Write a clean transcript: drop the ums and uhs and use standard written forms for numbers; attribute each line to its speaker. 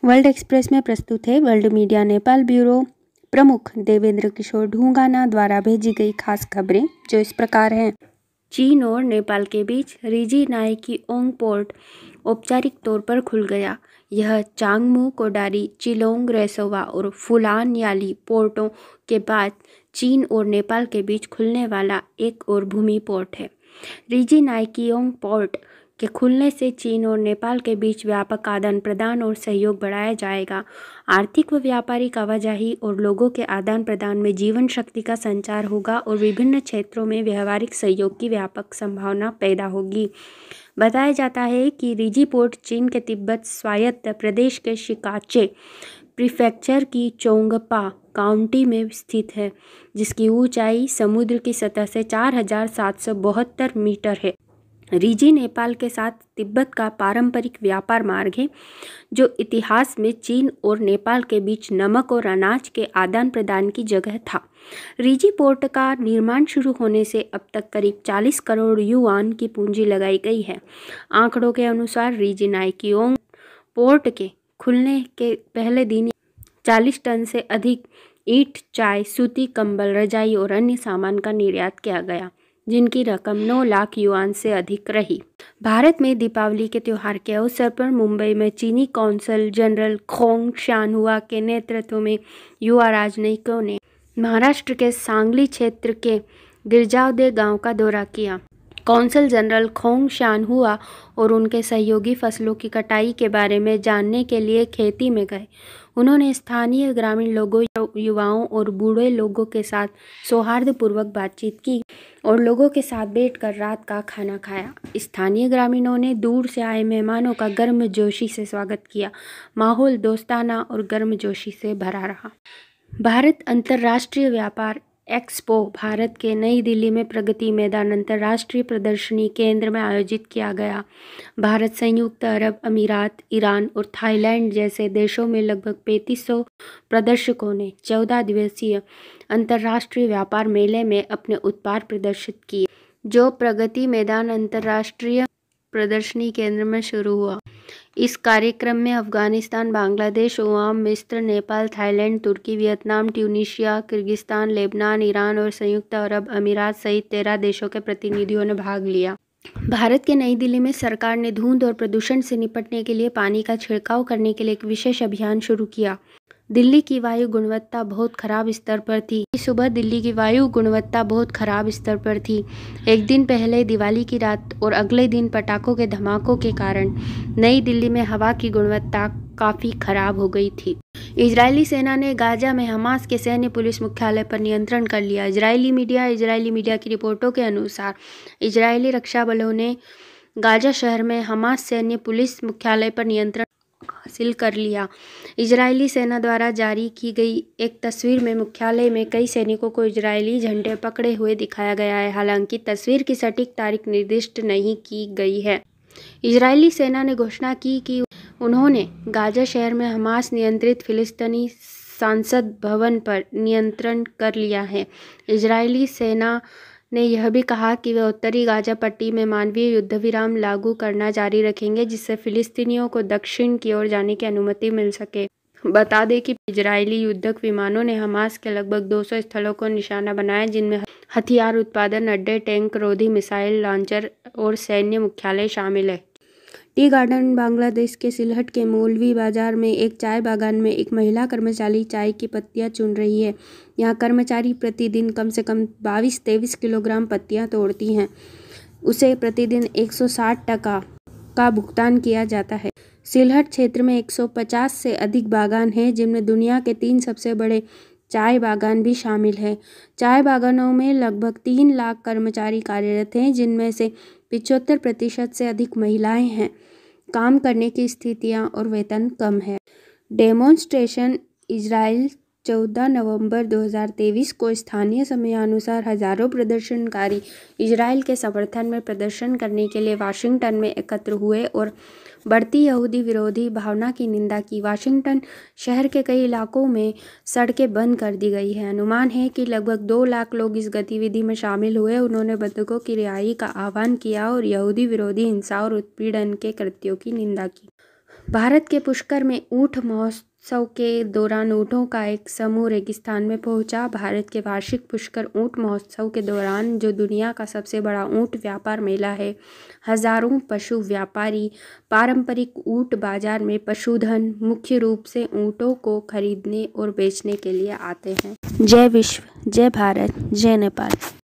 Speaker 1: World express में प्रस्तुत है वर्ल्ड मीडिया नेपाल ब्यूरो प्रमुख देवेंद्र किशोर ढूंगाना द्वारा भेजी गई खास खबरें जो इस प्रकार हैं। चीन और नेपाल के बीच रिजी नायकीओंग पोर्ट औपचारिक तौर पर खुल गया। यह चांगमू, कोडारी, चिलोंग, रेसोवा और फुलान याली पोर्टों के बाद चीन और नेपाल के बीच खुलने वाला एक और भूमि पोर्ट है। रिजी नायकीओंग पोर्ट के खुलने से चीन और नेपाल के बीच व्यापक आदान प्रदान और सहयोग बढ़ाया जाएगा। आर्थिक व व्यापारिक आवाजाही और लोगों के आदान प्रदान में जीवन शक्ति का संचार होगा और विभिन्न क्षेत्रों में व्यावहारिक सहयोग की व्यापक संभावना पैदा होगी। बताया जाता है कि रिजी पोर्ट चीन के तिब्बत स्वायत्त प्रदेश के शिकाचे प्रीफेक्चर की चोंगपा काउंटी में स्थित है, जिसकी ऊंचाई समुद्र की सतह से 4772 मीटर है। रिजी नेपाल के साथ तिब्बत का पारंपरिक व्यापार मार्ग है, जो इतिहास में चीन और नेपाल के बीच नमक और अनाज के आदान प्रदान की जगह था। रिजी पोर्ट का निर्माण शुरू होने से अब तक करीब 40 करोड़ युआन की पूंजी लगाई गई है। आंकड़ों के अनुसार रिजी नायकीओंग पोर्ट के खुलने के पहले दिन 40 टन से अधिक ईंट, चाय, सूती कंबल, रजाई और अन्य सामान का निर्यात किया गया, जिनकी रकम 9 लाख युआन से अधिक रही। भारत में दीपावली के त्यौहार के अवसर पर मुंबई में चीनी कौंसल जनरल खोंग शानहुआ के नेतृत्व में युवा राजनयिकों ने महाराष्ट्र के सांगली क्षेत्र के गिरजावदे गांव का दौरा किया। कौंसल जनरल खोंग शानहुआ और उनके सहयोगी फसलों की कटाई के बारे में जानने के लिए खेती में गए। उन्होंने स्थानीय ग्रामीण लोगों, युवाओं और बूढ़े लोगों के साथ सौहार्दपूर्वक बातचीत की और लोगों के साथ बैठकर रात का खाना खाया। स्थानीय ग्रामीणों ने दूर से आए मेहमानों का गर्मजोशी से स्वागत किया। माहौल दोस्ताना और गर्मजोशी से भरा रहा। भारत अंतर्राष्ट्रीय व्यापार एक्सपो भारत के नई दिल्ली में प्रगति मैदान अंतर्राष्ट्रीय प्रदर्शनी केंद्र में आयोजित किया गया। भारत, संयुक्त अरब अमीरात, ईरान और थाईलैंड जैसे देशों में लगभग 3500 प्रदर्शकों ने 14 दिवसीय अंतर्राष्ट्रीय व्यापार मेले में अपने उत्पाद प्रदर्शित किए, जो प्रगति मैदान अंतर्राष्ट्रीय प्रदर्शनी केंद्र में शुरू हुआ। इस कार्यक्रम में अफगानिस्तान, बांग्लादेश, ओमान, मिस्र, नेपाल, थाईलैंड, तुर्की, Vietnam, Tunisia, Kyrgyzstan, Lebanon, Iran और संयुक्त अरब अमीरात सहित 13 देशों के प्रतिनिधियों ने भाग लिया। भारत के नई दिल्ली में सरकार ने धुंध और प्रदूषण से निपटने के लिए पानी का छिड़काव करने के लिए एक विशेष अभियान शुरू किया। दिल्ली की वायु गुणवत्ता बहुत खराब स्तर पर थी। सुबह दिल्ली की वायु गुणवत्ता बहुत खराब स्तर पर थी। एक दिन पहले दिवाली की रात और अगले दिन पटाखों के धमाकों के कारण नई दिल्ली में हवा की गुणवत्ता काफ़ी खराब हो गई थी। इजरायली सेना ने गाजा में हमास के सैन्य पुलिस मुख्यालय पर नियंत्रण कर लिया। इजरायली मीडिया की रिपोर्टों के अनुसार इजरायली रक्षा बलों ने गाजा शहर में हमास सैन्य पुलिस मुख्यालय पर नियंत्रण हासिल कर लिया। इजरायली सेना द्वारा जारी की गई एक तस्वीर में मुख्यालय में कई सैनिकों को इजरायली झंडे पकड़े हुए दिखाया गया है। हालांकि तस्वीर की सटीक तारीख निर्दिष्ट नहीं की गई है। इजरायली सेना ने घोषणा की कि उन्होंने गाजा शहर में हमास नियंत्रित फिलिस्तीनी संसद भवन पर नियंत्रण कर लिया है। इजरायली सेना ने यह भी कहा कि वे उत्तरी गाजा पट्टी में मानवीय युद्ध विराम लागू करना जारी रखेंगे, जिससे फिलिस्तीनियों को दक्षिण की ओर जाने की अनुमति मिल सके। बता दें कि इजरायली युद्धक विमानों ने हमास के लगभग 200 स्थलों को निशाना बनाया, जिनमें हथियार उत्पादन अड्डे, टैंक रोधी मिसाइल लॉन्चर और सैन्य मुख्यालय शामिल है। टी गार्डन बांग्लादेश के सिलहट के मौलवी बाजार में एक चाय बागान में एक महिला कर्मचारी चाय की पत्तियां चुन रही है। यहाँ कर्मचारी प्रतिदिन कम से कम 22-23 किलोग्राम पत्तियां तोड़ती हैं। उसे प्रतिदिन 160 टका का भुगतान किया जाता है। सिलहट क्षेत्र में 150 से अधिक बागान हैं, जिनमें दुनिया के 3 सबसे बड़े चाय बागान भी शामिल है। चाय बागानों में लगभग 3 लाख कर्मचारी कार्यरत हैं, जिनमें से 75% से अधिक महिलाएं हैं। काम करने की स्थितियां और वेतन कम है। डेमोन्स्ट्रेशन इजराइल 14 नवंबर 2023 को स्थानीय समयानुसार हजारों प्रदर्शनकारी इजराइल के समर्थन में प्रदर्शन करने के लिए वाशिंगटन में एकत्र हुए और बढ़ती यहूदी विरोधी भावना की निंदा की। वाशिंगटन शहर के कई इलाकों में सड़कें बंद कर दी गई है। अनुमान है कि लगभग 2 लाख लोग इस गतिविधि में शामिल हुए। उन्होंने बंधकों की रिहाई का आह्वान किया और यहूदी विरोधी हिंसा और उत्पीड़न के कृत्यों की निंदा की। भारत के पुष्कर में ऊंट महोत्सव के दौरान ऊंटों का एक समूह रेगिस्तान में पहुंचा। भारत के वार्षिक पुष्कर ऊंट महोत्सव के दौरान, जो दुनिया का सबसे बड़ा ऊंट व्यापार मेला है, हजारों पशु व्यापारी पारंपरिक ऊंट बाजार में पशुधन, मुख्य रूप से ऊंटों को खरीदने और बेचने के लिए आते हैं। जय विश्व, जय भारत, जय नेपाल।